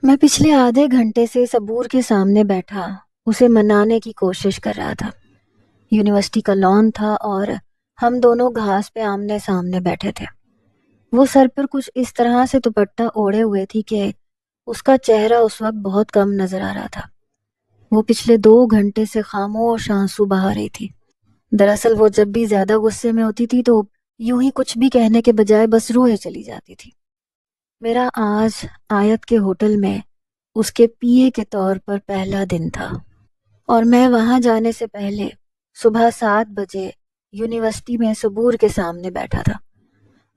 میں پچھلے آدھے گھنٹے سے صبور کے سامنے بیٹھا اسے منانے کی کوشش کر رہا تھا۔ یونیورسٹی کا لان تھا اور ہم دونوں گھاس پہ آمنے سامنے بیٹھے تھے۔ وہ سر پر کچھ اس طرح سے دوپٹہ اوڑھے ہوئے تھی کہ اس کا چہرہ اس وقت بہت کم نظر آ رہا تھا۔ وہ پچھلے 2 گھنٹے سے خاموش آنسو بہا رہی تھی۔ دراصل وہ جب بھی زیادہ غصے میں ہوتی تھی تو یوں ہی کچھ بھی کہنے کے بجائے بس روئے چلی جاتی تھی۔ میرا آج آیت کے ہوٹل میں اس کے پی اے کے طور پر پہلا دن تھا اور میں وہاں جانے سے پہلے صبح 7 بجے یونیورسٹی میں صبور کے سامنے بیٹھا تھا۔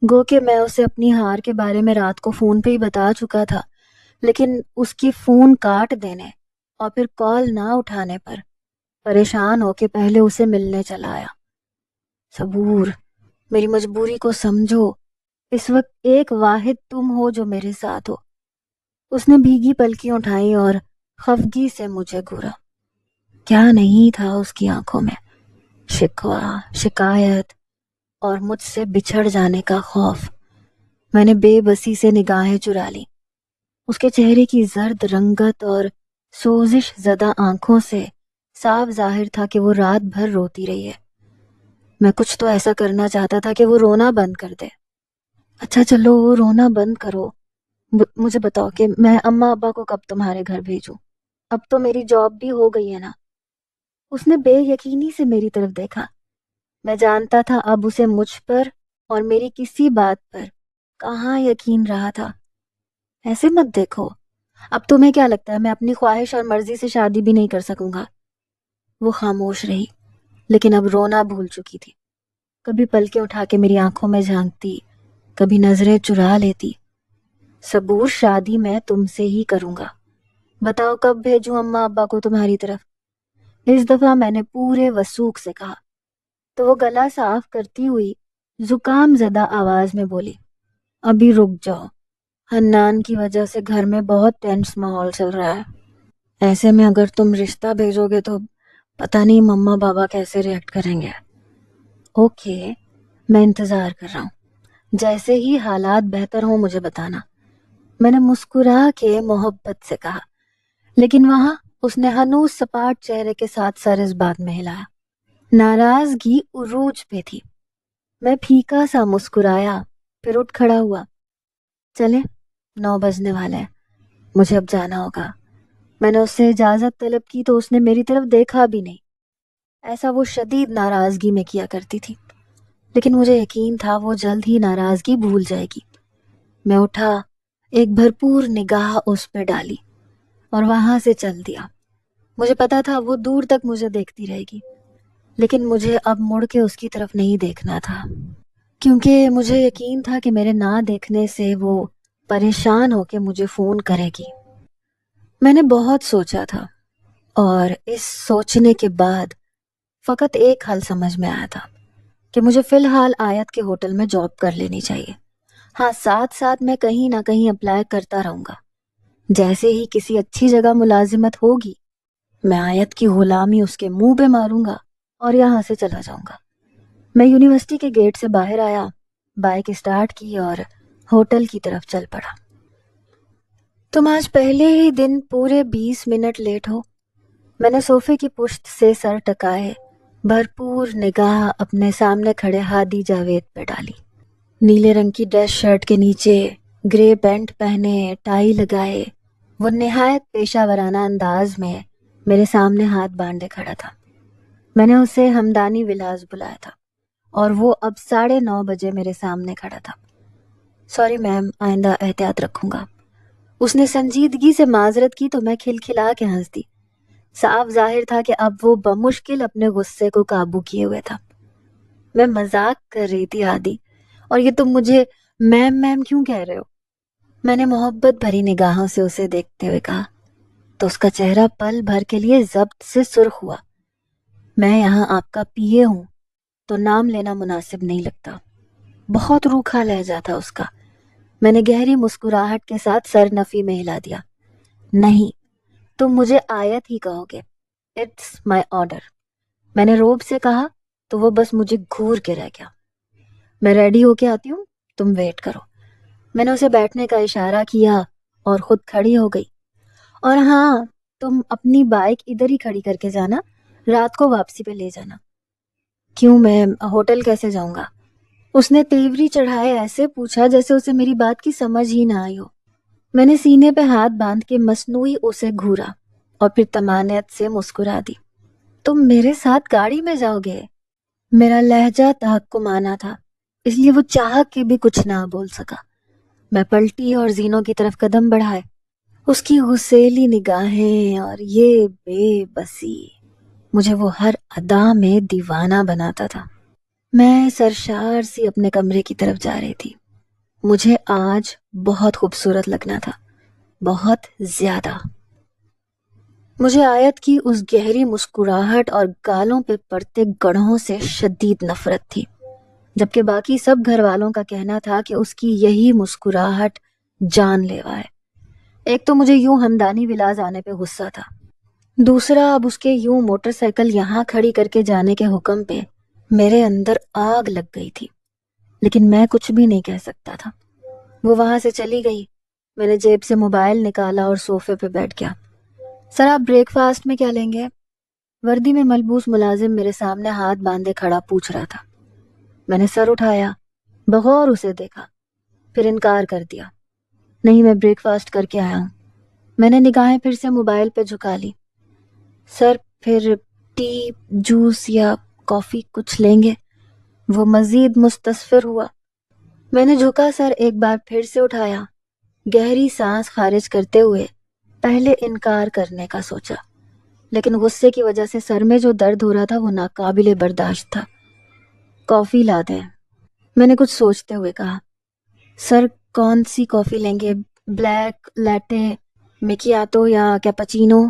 گو کہ میں اسے اپنی ہار کے بارے میں رات کو فون پہ ہی بتا چکا تھا، لیکن اس کی فون کاٹ دینے اور پھر کال نہ اٹھانے پر پریشان ہو کے پہلے اسے ملنے چلا آیا۔ صبور، میری مجبوری کو سمجھو، اس وقت ایک واحد تم ہو جو میرے ساتھ ہو۔ اس نے بھیگی پلکیں اٹھائیں اور خفگی سے مجھے گھورا۔ کیا نہیں تھا اس کی آنکھوں میں؟ شکوہ، شکایت اور مجھ سے بچھڑ جانے کا خوف۔ میں نے بے بسی سے نگاہیں چرا لی۔ اس کے چہرے کی زرد رنگت اور سوزش زدہ آنکھوں سے صاف ظاہر تھا کہ وہ رات بھر روتی رہی ہے۔ میں کچھ تو ایسا کرنا چاہتا تھا کہ وہ رونا بند کر دے۔ اچھا چلو وہ رونا بند کرو، مجھے بتاؤ کہ میں اماں ابا کو کب تمہارے گھر بھیجوں؟ اب تو میری جاب بھی ہو گئی ہے نا۔ اس نے بے یقینی سے میری طرف دیکھا۔ میں جانتا تھا اب اسے مجھ پر اور میری کسی بات پر کہاں یقین رہا تھا۔ ایسے مت دیکھو، اب تمہیں کیا لگتا ہے میں اپنی خواہش اور مرضی سے شادی بھی نہیں کر سکوں گا؟ وہ خاموش رہی، لیکن اب رونا بھول چکی تھی۔ کبھی پلکیں اٹھا کے میری آنکھوں میں جھانکتی، کبھی نظریں چرا لیتی۔ صبور، شادی میں تم سے ہی کروں گا، بتاؤ کب بھیجوں اماں ابا کو تمہاری طرف؟ اس دفعہ میں نے پورے وثوق سے کہا تو وہ گلا صاف کرتی ہوئی زکام زدہ آواز میں بولی، ابھی رک جاؤ، حنان کی وجہ سے گھر میں بہت ٹینس ماحول چل رہا ہے۔ ایسے میں اگر تم رشتہ بھیجو گے تو پتہ نہیں مما بابا کیسے ریئیکٹ کریں گے۔ اوکے، میں انتظار کر رہا ہوں، جیسے ہی حالات بہتر ہوں مجھے بتانا، میں نے مسکرا کے محبت سے کہا، لیکن وہاں اس نے ہنوز سپاٹ چہرے کے ساتھ سر اس بات میں ہلایا۔ ناراضگی عروج پہ تھی۔ میں پھیکا سا مسکرایا، پھر اٹھ کھڑا ہوا۔ چلے، 9 بجنے والے ہیں، مجھے اب جانا ہوگا۔ میں نے اس سے اجازت طلب کی تو اس نے میری طرف دیکھا بھی نہیں۔ ایسا وہ شدید ناراضگی میں کیا کرتی تھی، لیکن مجھے یقین تھا وہ جلد ہی ناراضگی بھول جائے گی۔ میں اٹھا، ایک بھرپور نگاہ اس پہ ڈالی اور وہاں سے چل دیا۔ مجھے پتا تھا وہ دور تک مجھے دیکھتی رہے گی، لیکن مجھے اب مڑ کے اس کی طرف نہیں دیکھنا تھا، کیونکہ مجھے یقین تھا کہ میرے نہ دیکھنے سے وہ پریشان ہو کے مجھے فون کرے گی۔ میں نے بہت سوچا تھا اور اس سوچنے کے بعد فقط ایک حل سمجھ میں آیا تھا کہ مجھے فی الحال آیت کے ہوٹل میں جاب کر لینی چاہیے۔ ہاں، ساتھ ساتھ میں کہیں نہ کہیں اپلائی کرتا رہوں گا۔ جیسے ہی کسی اچھی جگہ ملازمت ہوگی، میں آیت کی غلامی اس کے منہ پہ ماروں گا اور یہاں سے چلا جاؤں گا۔ میں یونیورسٹی کے گیٹ سے باہر آیا، بائک اسٹارٹ کی اور ہوٹل کی طرف چل پڑا۔ تم آج پہلے ہی دن پورے 20 منٹ لیٹ ہو۔ میں نے صوفے کی پشت سے سر ٹکائے، بھرپور نگاہ اپنے سامنے کھڑے ہادی جاوید پہ ڈالی۔ نیلے رنگ کی ڈریس شرٹ کے نیچے گرے پینٹ پہنے، ٹائی لگائے، وہ نہایت پیشہ ورانہ انداز میں میرے سامنے ہاتھ باندھے کھڑا تھا۔ میں نے اسے ہمدانی ولاس بلایا تھا اور وہ اب 9:30 بجے میرے سامنے کھڑا تھا۔ سوری میم، آئندہ احتیاط رکھوں گا۔ اس نے سنجیدگی سے معذرت کی تو میں کھلکھلا کے ہنس دی۔ صاف ظاہر تھا کہ اب وہ بمشکل اپنے غصے کو قابو کیے ہوئے تھا۔ میں مذاق کر رہی تھی عادی، اور یہ تم مجھے میم میم کیوں کہہ رہے ہو؟ میں نے محبت بھری نگاہوں سے اسے دیکھتے ہوئے کہا تو اس کا چہرہ پل بھر کے لیے ضبط سے سرخ ہوا۔ میں یہاں آپ کا پی اے ہوں تو نام لینا مناسب نہیں لگتا۔ بہت روکھا لہجہ تھا اس کا۔ میں نے گہری مسکراہٹ کے ساتھ سر نفی میں ہلا دیا۔ نہیں، تم مجھے آیت ہی کہو گے، اٹس مائی آرڈر۔ میں نے روب سے کہا تو وہ بس مجھے گھور کے رہ گیا۔ میں ریڈی ہو کے آتی ہوں، تم ویٹ کرو۔ میں نے اسے بیٹھنے کا اشارہ کیا اور خود کھڑی ہو گئی۔ اور ہاں، تم اپنی بائک ادھر ہی کھڑی کر کے جانا، رات کو واپسی پہ لے جانا۔ کیوں، میں ہوٹل کیسے جاؤں گا؟ اس نے تیوری چڑھائے ایسے پوچھا جیسے اسے میری بات کی سمجھ ہی نہ آئی ہو۔ میں نے سینے پہ ہاتھ باندھ کے مصنوعی اسے گھورا اور پھر طمانینت سے مسکرا دی۔ تم میرے ساتھ گاڑی میں جاؤ گے؟ میرا لہجہ تحکمانہ تھا، اس لیے وہ چاہ کے بھی کچھ نہ بول سکا۔ میں پلٹی اور زینوں کی طرف قدم بڑھائے۔ اس کی غصیلی نگاہیں اور یہ بے بسی مجھے وہ ہر ادا میں دیوانہ بناتا تھا۔ میں سرشار سی اپنے کمرے کی طرف جا رہی تھی۔ مجھے آج بہت خوبصورت لگنا تھا، بہت زیادہ۔ مجھے آیت کی اس گہری مسکراہٹ اور گالوں پہ پڑتے گڑھوں سے شدید نفرت تھی، جبکہ باقی سب گھر والوں کا کہنا تھا کہ اس کی یہی مسکراہٹ جان لیوا ہے۔ ایک تو مجھے یوں ہمدانی ولاز آنے پہ غصہ تھا، دوسرا اب اس کے یوں موٹر سائیکل یہاں کھڑی کر کے جانے کے حکم پہ میرے اندر آگ لگ گئی تھی، لیکن میں کچھ بھی نہیں کہہ سکتا تھا۔ وہ وہاں سے چلی گئی۔ میں نے جیب سے موبائل نکالا اور صوفے پہ بیٹھ گیا۔ سر، آپ بریک فاسٹ میں کیا لیں گے؟ وردی میں ملبوس ملازم میرے سامنے ہاتھ باندھے کھڑا پوچھ رہا تھا۔ میں نے سر اٹھایا، بغور اسے دیکھا، پھر انکار کر دیا۔ نہیں، میں بریک فاسٹ کر کے آیا ہوں۔ میں نے نگاہیں پھر سے موبائل پہ جھکا لی۔ سر، پھر ٹی، جوس یا کافی کچھ لیں گے؟ وہ مزید مستصفر ہوا۔ میں نے جھکا سر ایک بار پھر سے اٹھایا، گہری سانس خارج کرتے ہوئے پہلے انکار کرنے کا سوچا، لیکن غصے کی وجہ سے سر میں جو درد ہو رہا تھا وہ ناقابل برداشت تھا۔ کافی لا دیں، میں نے کچھ سوچتے ہوئے کہا۔ سر، کون سی کافی لیں گے؟ بلیک، لیٹے، میکیاتو یا کیپچینو؟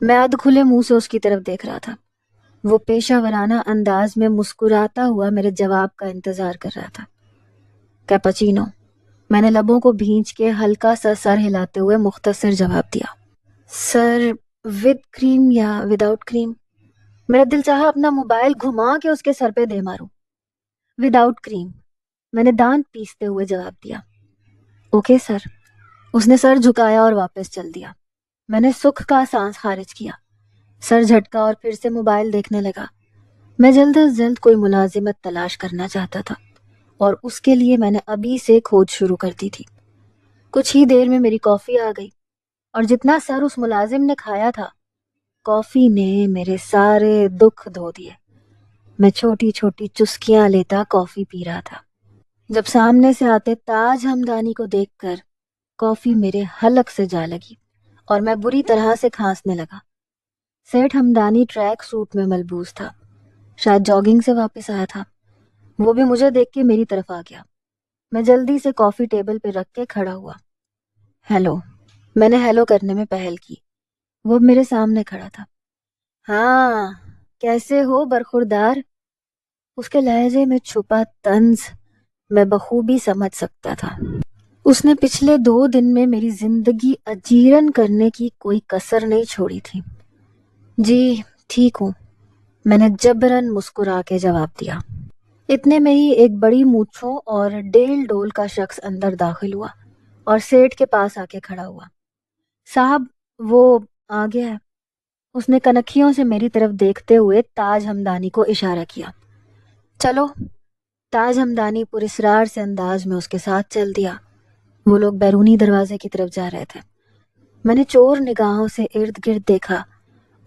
میں ادھ کھلے منہ سے اس کی طرف دیکھ رہا تھا۔ وہ پیشہ ورانہ انداز میں مسکراتا ہوا میرے جواب کا انتظار کر رہا تھا۔ کیپچینو، میں نے لبوں کو بھینچ کے ہلکا سا سر ہلاتے ہوئے مختصر جواب دیا۔ سر، ود کریم یا وداؤٹ کریم؟ میرا دل چاہا اپنا موبائل گھما کے اس کے سر پہ دے ماروں۔ وداؤٹ کریم، میں نے دانت پیستے ہوئے جواب دیا۔ Okay sir. اس نے سر جھکایا اور واپس چل دیا۔ میں نے سکھ کا سانس خارج کیا، سر جھٹکا اور پھر سے موبائل دیکھنے لگا۔ میں جلد از جلد کوئی ملازمت تلاش کرنا چاہتا تھا اور اس کے لیے میں نے ابھی سے کھوج شروع کر دی تھی۔ کچھ ہی دیر میں میری کافی آ گئی اور جتنا سر اس ملازم نے کھایا تھا، کافی نے میرے سارے دکھ دھو دیے۔ میں چھوٹی چھوٹی چسکیاں لیتا کافی پی رہا تھا جب سامنے سے آتے تاج ہمدانی کو دیکھ کر کافی میرے حلق سے جا لگی اور میں بری طرح سے کھانسنے لگا۔ سیٹھ ہمدانی ٹریک سوٹ میں ملبوس تھا، شاید جاگنگ سے واپس آیا تھا۔ وہ بھی مجھے دیکھ کے میری طرف آ گیا۔ میں جلدی سے کافی ٹیبل پہ رکھ کے کھڑا ہوا۔ ہیلو، میں نے ہیلو کرنے میں پہل کی۔ وہ میرے سامنے کھڑا تھا۔ ہاں، کیسے ہو برخوردار؟ اس کے لہجے میں چھپا طنز میں بخوبی سمجھ سکتا تھا۔ اس نے پچھلے 2 دن میں میری زندگی اجیرن کرنے کی کوئی کسر نہیں چھوڑی تھی۔ جی ٹھیک ہوں، میں نے جبراً مسکرا کے جواب دیا۔ اتنے میں ہی ایک بڑی مونچھوں اور ڈیل ڈول کا شخص اندر داخل ہوا اور سیٹھ کے پاس آ کے کھڑا ہوا۔ صاحب، وہ آ گیا ہے۔ اس نے کنکھیوں سے میری طرف دیکھتے ہوئے تاج ہمدانی کو اشارہ کیا۔ چلو۔ تاج ہمدانی پراسرار سے انداز میں اس کے ساتھ چل دیا۔ وہ لوگ بیرونی دروازے کی طرف جا رہے تھے۔ میں نے چور نگاہوں سے ارد گرد دیکھا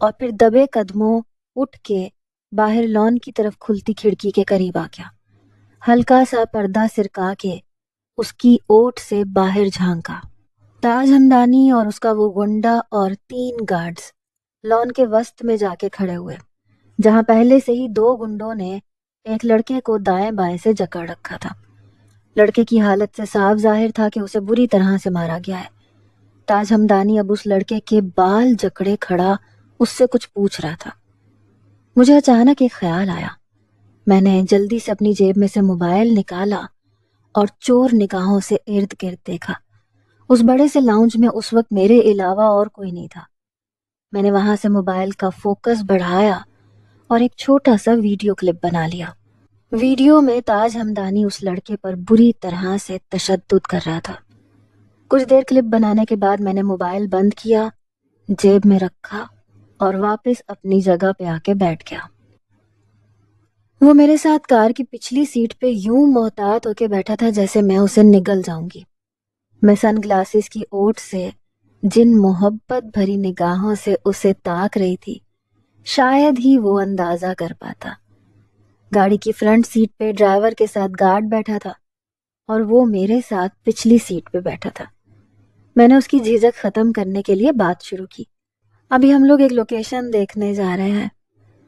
اور پھر دبے قدموں اٹھ کے باہر لان کی طرف کھلتی کھڑکی کے قریب آ گیا۔ ہلکا سا پردہ سرکا کے اس کی اوٹ سے باہر جھانکا۔ تاج ہمدانی اور اس کا وہ گنڈا اور 3 گارڈز لان کے وسط میں جا کے کھڑے ہوئے، جہاں پہلے سے ہی 2 گنڈوں نے ایک لڑکے کو دائیں بائیں سے جکڑ رکھا تھا۔ لڑکے کی حالت سے صاف ظاہر تھا کہ اسے بری طرح سے مارا گیا ہے۔ تاج ہمدانی اب اس لڑکے کے بال جکڑے کھڑا اس سے کچھ پوچھ رہا تھا۔ مجھے اچانک ایک خیال آیا۔ میں نے جلدی سے اپنی جیب میں سے موبائل نکالا اور چور نگاہوں سے ارد گرد دیکھا۔ اس بڑے سے لاؤنج میں اس وقت میرے علاوہ اور کوئی نہیں تھا۔ میں نے وہاں سے موبائل کا فوکس بڑھایا اور ایک چھوٹا سا ویڈیو کلپ بنا لیا۔ ویڈیو میں تاج ہمدانی اس لڑکے پر بری طرح سے تشدد کر رہا تھا۔ کچھ دیر کلپ بنانے کے بعد میں نے موبائل بند کیا، جیب میں رکھا اور واپس اپنی جگہ پہ آ کے بیٹھ گیا۔ وہ میرے ساتھ کار کی پچھلی سیٹ پہ یوں محتاط ہو کے بیٹھا تھا جیسے میں اسے نگل جاؤں گی۔ میں سن گلاسز کی اوٹ سے جن محبت بھری نگاہوں سے اسے تاک رہی تھی، شاید ہی وہ اندازہ کر پاتا۔ گاڑی کی فرنٹ سیٹ پہ ڈرائیور کے ساتھ گارڈ بیٹھا تھا اور وہ میرے ساتھ پچھلی سیٹ پہ بیٹھا تھا۔ میں نے اس کی جھجک ختم کرنے کے لیے بات شروع کی۔ ابھی ہم لوگ ایک لوکیشن دیکھنے جا رہے ہیں،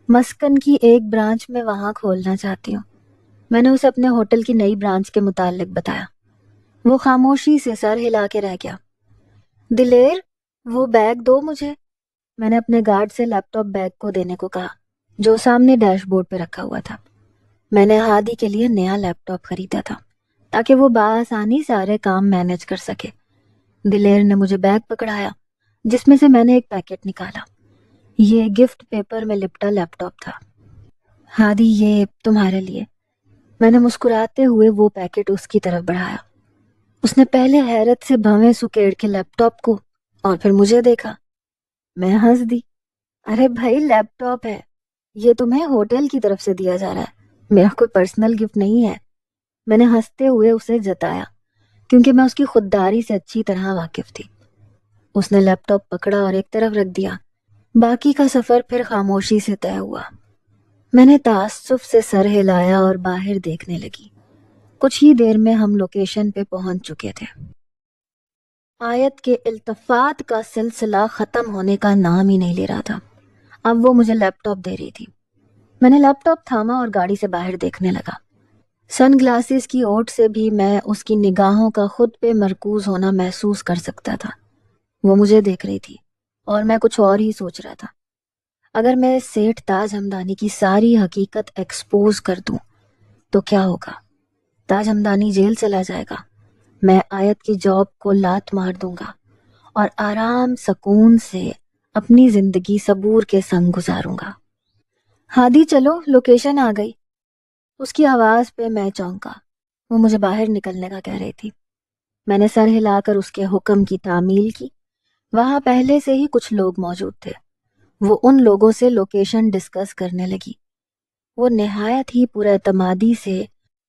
مسکن کی ایک برانچ میں وہاں کھولنا چاہتی ہوں۔ میں نے اسے اپنے ہوٹل کی نئی برانچ کے متعلق بتایا۔ وہ خاموشی سے سر ہلا کے رہ گیا۔ دلیر، وہ بیگ دو مجھے۔ میں نے اپنے گارڈ سے لیپ ٹاپ بیگ کو دینے کو کہا جو سامنے ڈیش بورڈ پہ رکھا ہوا تھا۔ میں نے ہادی کے لیے نیا لیپ ٹاپ خریدا تھا تاکہ وہ بآسانی سارے کام مینج کر سکے۔ دلیر نے مجھے بیگ پکڑایا جس میں سے میں نے ایک پیکٹ نکالا۔ یہ گفٹ پیپر میں لپٹا لیپ ٹاپ تھا۔ ہادی، یہ تمہارے لیے۔ میں نے مسکراتے ہوئے وہ پیکٹ اس کی طرف بڑھایا۔ اس نے پہلے حیرت سے بھویں سکیڑ کے لیپ ٹاپ کو اور پھر مجھے دیکھا۔ میں ہنس دی۔ ارے بھائی، لیپ ٹاپ ہے، یہ تمہیں ہوٹل کی طرف سے دیا جا رہا ہے، میرا کوئی پرسنل گفٹ نہیں ہے۔ میں نے ہنستے ہوئے اسے جتایا کیونکہ میں اس کی خودداری سے اچھی طرح واقف تھی۔ اس نے لیپ ٹاپ پکڑا اور ایک طرف رکھ دیا۔ باقی کا سفر پھر خاموشی سے طے ہوا۔ میں نے تعصب سے سر ہلایا اور باہر دیکھنے لگی۔ کچھ ہی دیر میں ہم لوکیشن پہ پہنچ چکے تھے۔ آیت کے التفات کا سلسلہ ختم ہونے کا نام ہی نہیں لے رہا تھا۔ اب وہ مجھے لیپ ٹاپ دے رہی تھی۔ میں نے لیپ ٹاپ تھاما اور گاڑی سے باہر دیکھنے لگا۔ سن گلاسز کی اوٹ سے بھی میں اس کی نگاہوں کا خود پہ مرکوز ہونا محسوس کر سکتا تھا۔ وہ مجھے دیکھ رہی تھی اور میں کچھ اور ہی سوچ رہا تھا۔ اگر میں سیٹھ تاج ہمدانی کی ساری حقیقت ایکسپوز کر دوں تو کیا ہوگا؟ تاج ہمدانی جیل چلا جائے گا، میں آیت کی جاب کو لات مار دوں گا اور آرام سکون سے اپنی زندگی صبور کے سنگ گزاروں گا۔ ہادی، چلو، لوکیشن آ گئی۔ اس کی آواز پہ میں چونکا۔ وہ مجھے باہر نکلنے کا کہہ رہی تھی۔ میں نے سر ہلا کر اس کے حکم کی تعمیل کی۔ وہاں پہلے سے ہی کچھ لوگ موجود تھے۔ وہ ان لوگوں سے لوکیشن ڈسکس کرنے لگی۔ وہ نہایت ہی پر اعتمادی سے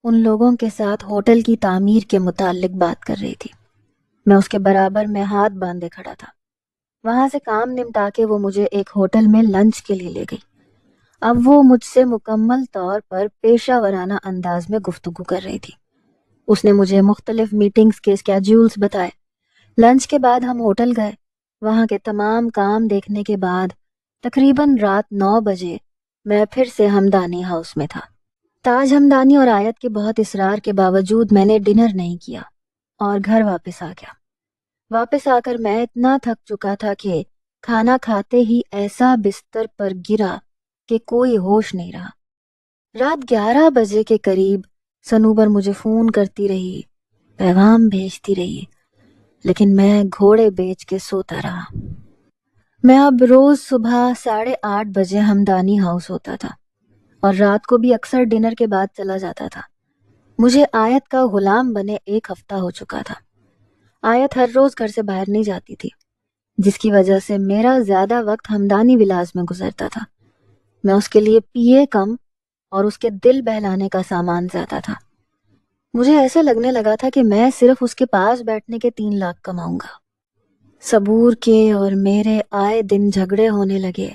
ان لوگوں کے ساتھ ہوٹل کی تعمیر کے متعلق بات کر رہی تھی۔ میں اس کے برابر میں ہاتھ باندھے کھڑا تھا۔ وہاں سے کام نمٹا کے وہ مجھے ایک ہوٹل میں لنچ کے لیے لے گئی۔ اب وہ مجھ سے مکمل طور پر پیشہ ورانہ انداز میں گفتگو کر رہی تھی۔ اس نے مجھے مختلف میٹنگز کے اسکیڈیولز بتائے۔ لنچ کے بعد ہم ہوٹل گئے۔ وہاں کے تمام کام دیکھنے کے بعد تقریباً رات 9 بجے میں پھر سے ہمدانی ہاؤس میں تھا۔ تاج ہمدانی اور آیت کے بہت اصرار کے باوجود میں نے ڈنر نہیں کیا اور گھر واپس آ گیا۔ واپس آ کر میں اتنا تھک چکا تھا کہ کھانا کھاتے ہی ایسا بستر پر گرا کہ کوئی ہوش نہیں رہا۔ رات 11 بجے کے قریب سنوبر مجھے فون کرتی رہی، پیغام بھیجتی رہی، لیکن میں گھوڑے بیچ کے سوتا رہا۔ میں اب روز صبح 8:30 بجے ہمدانی ہاؤس ہوتا تھا اور رات کو بھی اکثر ڈنر کے بعد چلا جاتا تھا۔ مجھے آیت کا غلام بنے 1 ہفتہ ہو چکا تھا۔ آیت ہر روز گھر سے باہر نہیں جاتی تھی، جس کی وجہ سے میرا زیادہ وقت ہمدانی ولاز میں گزرتا تھا۔ میں اس کے لیے پیے کم اور اس کے دل بہلانے کا سامان زیادہ تھا۔ مجھے ایسے لگنے لگا تھا کہ میں صرف اس کے پاس بیٹھنے کے 3 لاکھ کماؤں گا۔ صبور کے اور میرے آئے دن جھگڑے ہونے لگے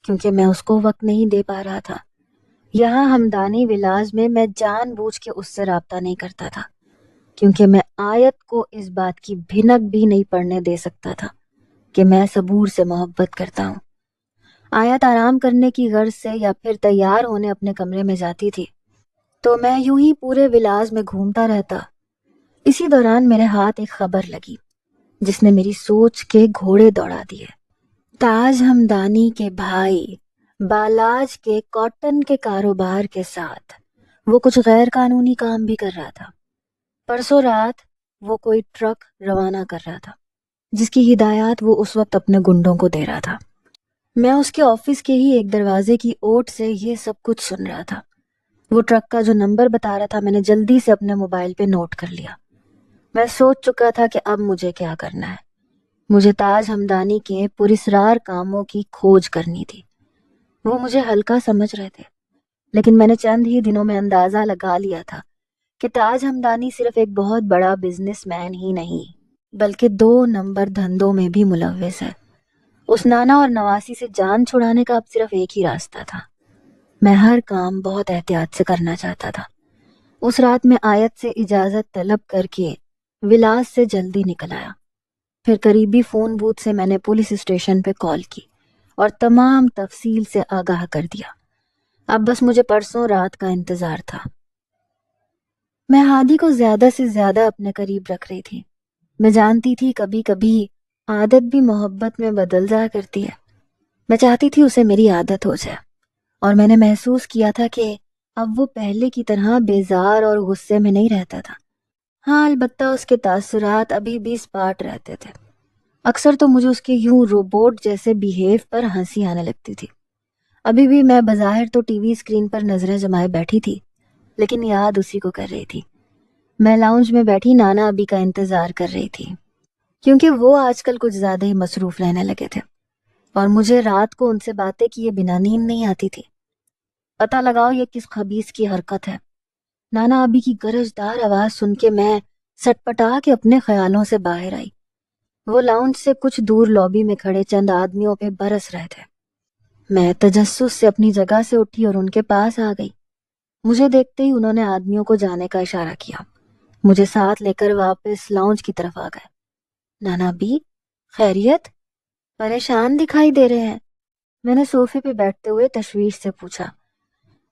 کیونکہ میں اس کو وقت نہیں دے پا رہا تھا۔ یہاں ہمدانی ولاز میں میں جان بوجھ کے اس سے رابطہ نہیں کرتا تھا کیونکہ میں آیت کو اس بات کی بھنک بھی نہیں پڑنے دے سکتا تھا کہ میں صبور سے محبت کرتا ہوں۔ آیت آرام کرنے کی غرض سے یا پھر تیار ہونے اپنے کمرے میں جاتی تھی تو میں یوں ہی پورے ولاز میں گھومتا رہتا۔ اسی دوران میرے ہاتھ ایک خبر لگی جس نے میری سوچ کے گھوڑے دوڑا دیے۔ تاج ہمدانی کے بھائی بالاج کے کاٹن کے کاروبار کے ساتھ وہ کچھ غیر قانونی کام بھی کر رہا تھا۔ پرسوں رات وہ کوئی ٹرک روانہ کر رہا تھا جس کی ہدایات وہ اس وقت اپنے گنڈوں کو دے رہا تھا۔ میں اس کے آفس کے ہی ایک دروازے کی اوٹ سے یہ سب کچھ سن رہا تھا۔ وہ ٹرک کا جو نمبر بتا رہا تھا میں نے جلدی سے اپنے موبائل پہ نوٹ کر لیا۔ میں سوچ چکا تھا کہ اب مجھے کیا کرنا ہے۔ مجھے تاج ہمدانی کے پراسرار کاموں کی کھوج کرنی تھی۔ وہ مجھے ہلکا سمجھ رہے تھے، لیکن میں نے چند ہی دنوں میں اندازہ لگا لیا تھا کہ تاج ہمدانی صرف ایک بہت بڑا بزنس مین ہی نہیں بلکہ 2 نمبر دھندوں میں بھی ملوث ہے۔ اس نانا اور نواسی سے جان چھڑانے کا اب صرف ایک ہی راستہ تھا۔ میں ہر کام بہت احتیاط سے کرنا چاہتا تھا۔ اس رات میں آیت سے اجازت طلب کر کے ولاس سے جلدی نکل آیا۔ پھر قریبی فون بوتھ سے میں نے پولیس اسٹیشن پہ کال کی اور تمام تفصیل سے آگاہ کر دیا۔ اب بس مجھے پرسوں رات کا انتظار تھا۔ میں ہادی کو زیادہ سے زیادہ اپنے قریب رکھ رہی تھی۔ میں جانتی تھی کبھی کبھی عادت بھی محبت میں بدل جایا کرتی ہے۔ میں چاہتی تھی اسے میری عادت ہو جائے، اور میں نے محسوس کیا تھا کہ اب وہ پہلے کی طرح بیزار اور غصے میں نہیں رہتا تھا۔ ہاں، البتہ اس کے تاثرات ابھی بھی اسپاٹ رہتے تھے۔ اکثر تو مجھے اس کے یوں روبوٹ جیسے بیہیو پر ہنسی آنے لگتی تھی۔ ابھی بھی میں بظاہر تو ٹی وی اسکرین پر نظریں جمائے بیٹھی تھی، لیکن یاد اسی کو کر رہی تھی۔ میں لاؤنج میں بیٹھی نانا ابی کا انتظار کر رہی تھی، کیونکہ وہ آج کل کچھ زیادہ ہی مصروف رہنے لگے تھے، اور مجھے رات کو ان سے باتیں کیے بنا نیند نہیں آتی تھی۔ پتہ لگاؤ یہ کس خبیث کی حرکت ہے۔ نانا ابی کی گرجدار آواز سن کے میں سٹ پٹا کے اپنے خیالوں سے باہر آئی۔ وہ لاؤنج سے کچھ دور لابی میں کھڑے چند آدمیوں پہ برس رہے تھے۔ میں تجسس سے اپنی جگہ سے اٹھی اور ان کے پاس آ گئی۔ مجھے دیکھتے ہی انہوں نے آدمیوں کو جانے کا اشارہ کیا۔ مجھے ساتھ لے کر واپس لاؤنج کی طرف آ گئے۔ نانا ابی، خیریت؟ پریشان دکھائی دے رہے ہیں، میں نے صوفے پہ بیٹھتے ہوئے تشویش سے پوچھا۔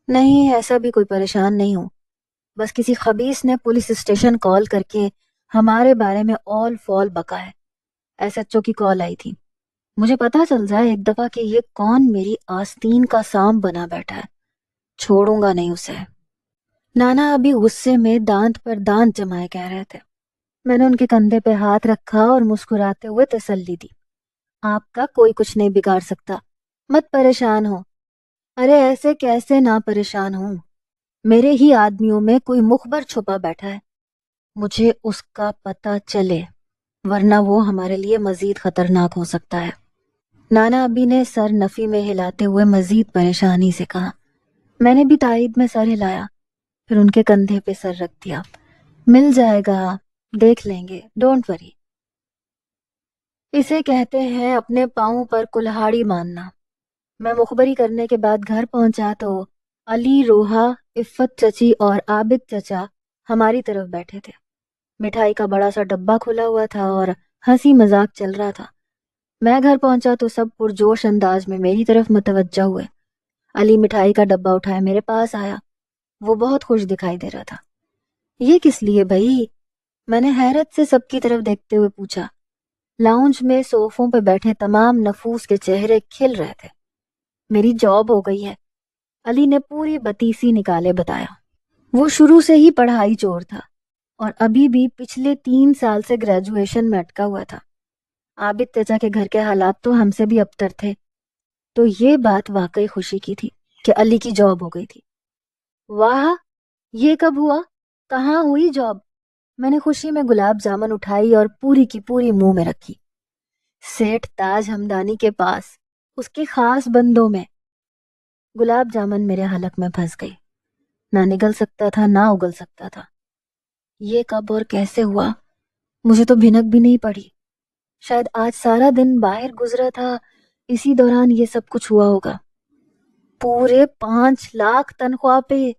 نہیں، ایسا بھی کوئی پریشان نہیں ہوں، بس کسی خبیث نے پولیس اسٹیشن کال کر کے ہمارے بارے میں اول فول بکا ہے۔ ایس ایچ او کی کال آئی تھی۔ مجھے پتا چل جائے ایک دفعہ کہ یہ کون میری آستین کا سانپ بنا بیٹھا ہے، چھوڑوں گا نہیں اسے۔ نانا ابھی غصے میں دانت پر دانت جمائے کہہ رہے تھے۔ میں نے ان کے کندھے پہ ہاتھ رکھا اور مسکراتے ہوئے تسلی دی۔ آپ کا کوئی کچھ نہیں بگاڑ سکتا، مت پریشان ہو۔ ارے ایسے کیسے نہ پریشان ہوں، میرے ہی آدمیوں میں کوئی مخبر چھپا بیٹھا ہے، مجھے اس کا پتہ چلے، ورنہ وہ ہمارے لیے مزید خطرناک ہو سکتا ہے۔ نانا ابی نے سر نفی میں ہلاتے ہوئے مزید پریشانی سے کہا۔ میں نے بھی تائید میں سر ہلایا، پھر ان کے کندھے پہ سر رکھ دیا۔ مل جائے گا، دیکھ لیں گے، ڈونٹ وری۔ اسے کہتے ہیں اپنے پاؤں پر کلہاڑی ماننا۔ میں مخبری کرنے کے بعد گھر پہنچا تو علی، روحا، عفت چچی اور عابد چچا ہماری طرف بیٹھے تھے۔ مٹھائی کا بڑا سا ڈبہ کھلا ہوا تھا اور ہنسی مذاق چل رہا تھا۔ میں گھر پہنچا تو سب پرجوش انداز میں میری طرف متوجہ ہوئے۔ علی مٹھائی کا ڈبہ اٹھائے میرے پاس آیا۔ وہ بہت خوش دکھائی دے رہا تھا۔ یہ کس لیے بھائی؟ میں نے حیرت سے سب کی طرف دیکھتے ہوئے پوچھا۔ لاؤنج میں صوفوں پہ بیٹھے تمام نفوس کے چہرے کھل رہے تھے۔ میری جاب ہو گئی ہے، علی نے پوری بتیسی نکالے بتایا۔ وہ شروع سے ہی پڑھائی چور تھا اور ابھی بھی پچھلے 3 سال سے گریجویشن میں اٹکا ہوا تھا۔ عابد چچا کے گھر کے حالات تو ہم سے بھی ابتر تھے، تو یہ بات واقعی خوشی کی تھی کہ علی کی جاب ہو گئی تھی۔ واہ، یہ کب ہوا؟ کہاں ہوئی جاب؟ میں نے خوشی میں گلاب جامن اٹھائی اور پوری کی پوری منہ میں رکھی۔ سیٹھ تاج ہمدانی کے پاس، اس کے خاص بندوں میں۔ گلاب جامن میرے حلق میں پھنس گئی، نہ نگل سکتا تھا نہ اگل سکتا تھا۔ یہ کب اور کیسے ہوا؟ مجھے تو بھنک بھی نہیں پڑی۔ شاید آج سارا دن باہر گزرا تھا، اسی دوران یہ سب کچھ ہوا ہوگا۔ پورے 5 لاکھ تنخواہ پہ،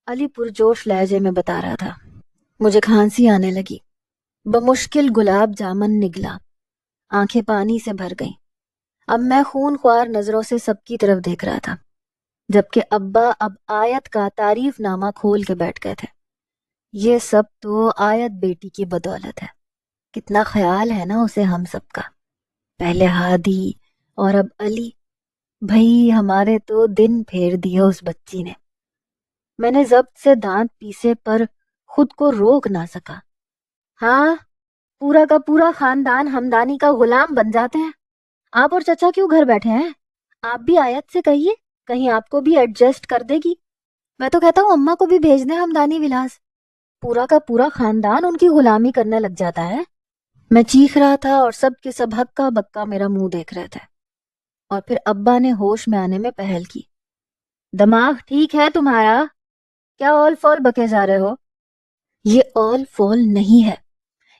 علی پرجوش لہجے میں بتا رہا تھا۔ مجھے کھانسی آنے لگی، بمشکل گلاب جامن نگلا، آنکھیں پانی سے بھر گئیں۔ اب میں خون خوار نظروں سے سب کی طرف دیکھ رہا تھا، جبکہ ابا اب آیت کا تعریف نامہ کھول کے بیٹھ گئے تھے۔ یہ سب تو آیت بیٹی کی بدولت ہے، کتنا خیال ہے نا اسے ہم سب کا۔ پہلے ہادی اور اب علی، بھئی ہمارے تو دن پھیر دیے اس بچی نے۔ میں نے ضبط سے دانت پیسے پر خود کو روک نہ سکا۔ ہاں، پورا کا پورا خاندان ہمدانی کا غلام بن جاتے ہیں۔ آپ اور چچا کیوں گھر بیٹھے ہیں؟ آپ بھی آیت سے کہیے، کہیں آپ کو بھی ایڈجسٹ کر دے گی۔ میں تو کہتا ہوں اماں کو بھی بھیج دیں ہمدانی ولاس۔ پورا کا پورا خاندان ان کی غلامی کرنے لگ جاتا ہے۔ میں چیخ رہا تھا اور سب کے سب ہکا بکا میرا منہ دیکھ رہے تھے۔ اور پھر ابا نے ہوش میں آنے میں پہل کی۔ دماغ ٹھیک ہے تمہارا؟ کیا اول فول بکے جا رہے ہو؟ یہ اول فول نہیں ہے،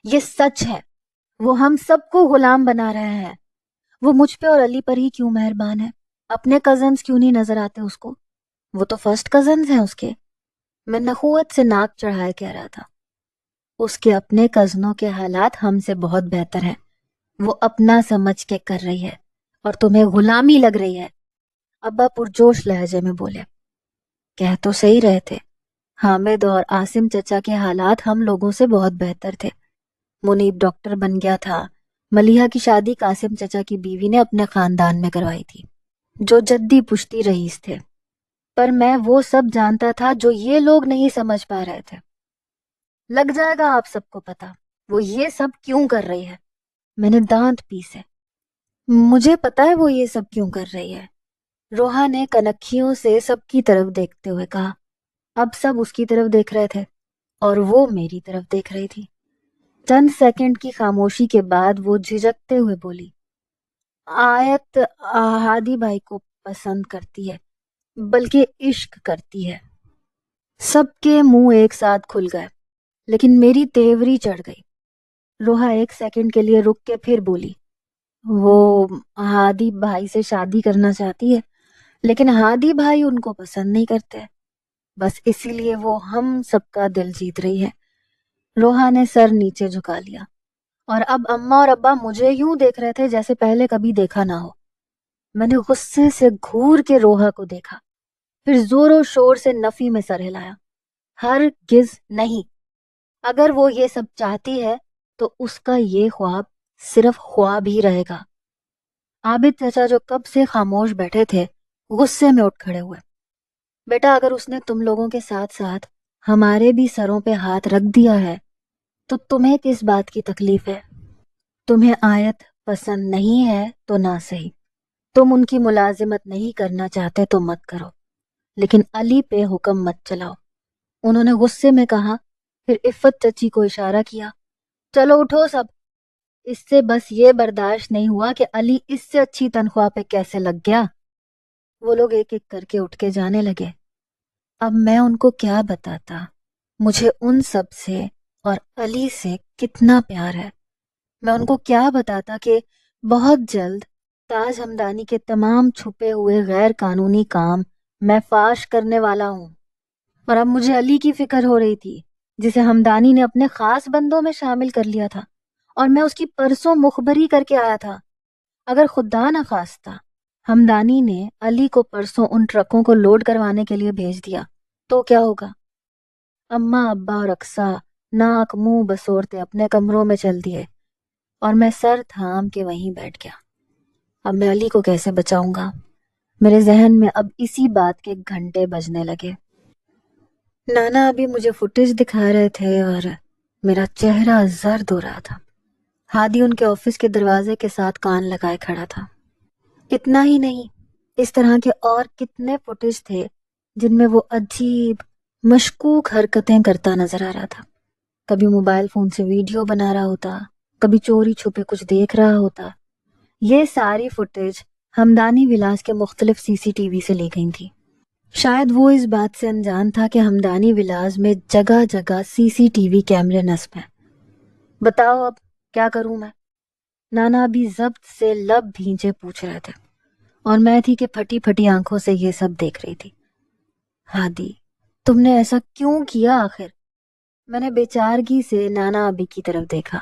یہ سچ ہے۔ وہ ہم سب کو غلام بنا رہے ہیں۔ وہ مجھ پہ اور علی پر ہی کیوں مہربان ہے؟ اپنے کزنز کیوں نہیں نظر آتے اس کو؟ وہ تو فرسٹ کزنز ہیں اس کے۔ میں نخوت سے ناک چڑھائے کہہ رہا تھا۔ اس کے اپنے کزنوں کے حالات ہم سے بہت بہتر ہیں۔ وہ اپنا سمجھ کے کر رہی ہے اور تمہیں غلامی لگ رہی ہے۔ ابا پرجوش لہجے میں بولے۔ کہہ تو صحیح رہے تھے، حامد اور عاصم چچا کے حالات ہم لوگوں سے بہت بہتر تھے۔ منیب ڈاکٹر بن گیا تھا۔ ملیحہ کی شادی قاسم چچا کی بیوی نے اپنے خاندان میں کروائی تھی، جو جدی پشتی رئیس تھے۔ پر میں وہ سب جانتا تھا جو یہ لوگ نہیں سمجھ پا رہے تھے۔ لگ جائے گا آپ سب کو پتا وہ یہ سب کیوں کر رہی ہے۔ میں نے دانت پیسے۔ مجھے پتا ہے وہ یہ سب کیوں کر رہی ہے، روحا نے کنکھیوں سے سب کی طرف دیکھتے ہوئے کہا۔ اب سب اس کی طرف دیکھ رہے تھے اور وہ میری طرف دیکھ رہی تھی۔ چند سیکنڈ کی خاموشی کے بعد وہ جھجکتے ہوئے بولی، آیت ہادی بھائی کو پسند کرتی ہے، بلکہ عشق کرتی ہے۔ سب کے منہ ایک ساتھ کھل گئے، لیکن میری تیوری چڑھ گئی۔ روحا ایک سیکنڈ کے لیے رک کے پھر بولی، وہ ہادی بھائی سے شادی کرنا چاہتی ہے، لیکن ہادی بھائی ان کو پسند نہیں کرتے، بس اسی لیے وہ ہم سب کا دل جیت رہی ہے۔ روحا نے سر نیچے جھکا لیا، اور اب اماں اور ابا مجھے یوں دیکھ رہے تھے جیسے پہلے کبھی دیکھا نہ ہو۔ میں نے غصے سے گھور کے روحا کو دیکھا، پھر زور و شور سے نفی میں سر ہلایا۔ ہرگز نہیں، اگر وہ یہ سب چاہتی ہے تو اس کا یہ خواب صرف خواب ہی رہے گا۔ عابد چچا جو کب سے خاموش بیٹھے تھے غصے میں اٹھ کھڑے ہوئے۔ بیٹا، اگر اس نے تم لوگوں کے ساتھ ساتھ ہمارے بھی سروں پہ ہاتھ رکھ دیا ہے تو تمہیں کس بات کی تکلیف ہے؟ تمہیں آیت پسند نہیں ہے تو نہ صحیح، تم ان کی ملازمت نہیں کرنا چاہتے تو مت کرو، لیکن علی پہ حکم مت چلاؤ۔ انہوں نے غصے میں کہا، پھر عفت چچی کو اشارہ کیا، چلو اٹھو سب۔ اس سے بس یہ برداشت نہیں ہوا کہ علی اس سے اچھی تنخواہ پہ کیسے لگ گیا۔ وہ لوگ ایک ایک کر کے اٹھ کے جانے لگے۔ اب میں ان کو کیا بتاتا مجھے ان سب سے اور علی سے کتنا پیار ہے۔ میں ان کو کیا بتاتا کہ بہت جلد تاج ہمدانی کے تمام چھپے ہوئے غیر قانونی کام میں فاش کرنے والا ہوں۔ اور اب مجھے علی کی فکر ہو رہی تھی، جسے ہمدانی نے اپنے خاص بندوں میں شامل کر لیا تھا، اور میں اس کی پرسوں مخبری کر کے آیا تھا۔ اگر خدا نہ خواستہ ہمدانی نے علی کو پرسوں ان ٹرکوں کو لوڈ کروانے کے لیے بھیج دیا تو کیا ہوگا؟ اماں ابا اور اقصیٰ ناک منہ بسورتے اپنے کمروں میں چل دیے، اور میں سر تھام کے وہیں بیٹھ گیا۔ اب میں علی کو کیسے بچاؤں گا؟ میرے ذہن میں اب اسی بات کے گھنٹے بجنے لگے۔ نانا ابھی مجھے فوٹیج دکھا رہے تھے اور میرا چہرہ زرد ہو رہا تھا۔ ہادی ان کے آفس کے دروازے کے ساتھ کان لگائے کھڑا تھا۔ اتنا ہی نہیں، اس طرح کے اور کتنے فوٹیج تھے جن میں وہ عجیب مشکوک حرکتیں کرتا نظر آ رہا تھا۔ کبھی موبائل فون سے ویڈیو بنا رہا ہوتا، کبھی چوری چھپے کچھ دیکھ رہا ہوتا۔ یہ ساری فوٹیج ہمدانی ولاس کے مختلف سی سی ٹی وی سے لی گئی تھی۔ شاید وہ اس بات سے انجان تھا کہ ہمدانی ولاس میں جگہ جگہ سی سی ٹی وی کیمرے نصب ہیں۔ بتاؤ اب کیا کروں میں؟ نانا بھی ضبط سے لب بھینچے پوچھ رہے تھے، اور میں تھی کہ پھٹی پھٹی آنکھوں سے یہ سب دیکھ رہی تھی۔ ہادی، تم نے ایسا کیوں کیا آخر؟ میں نے بیچارگی سے نانا ابی کی طرف دیکھا۔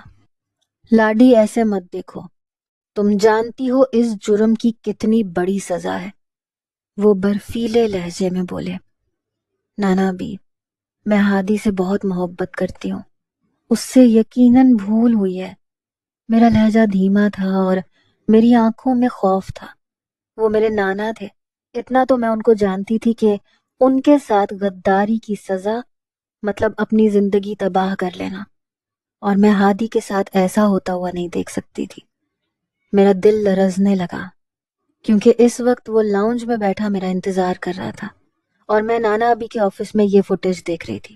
لاڈی، ایسے مت دیکھو، تم جانتی ہو اس جرم کی کتنی بڑی سزا ہے۔ وہ برفیلے لہجے میں بولے۔ نانا ابی، میں ہادی سے بہت محبت کرتی ہوں، اس سے یقیناً بھول ہوئی ہے۔ میرا لہجہ دھیما تھا اور میری آنکھوں میں خوف تھا۔ وہ میرے نانا تھے، اتنا تو میں ان کو جانتی تھی کہ ان کے ساتھ غداری کی سزا مطلب اپنی زندگی تباہ کر لینا، اور میں ہادی کے ساتھ ایسا ہوتا ہوا نہیں دیکھ سکتی تھی۔ میرا دل لرزنے لگا، کیونکہ اس وقت وہ لاؤنج میں بیٹھا میرا انتظار کر رہا تھا، اور میں نانا ابی کے آفس میں یہ فوٹیج دیکھ رہی تھی۔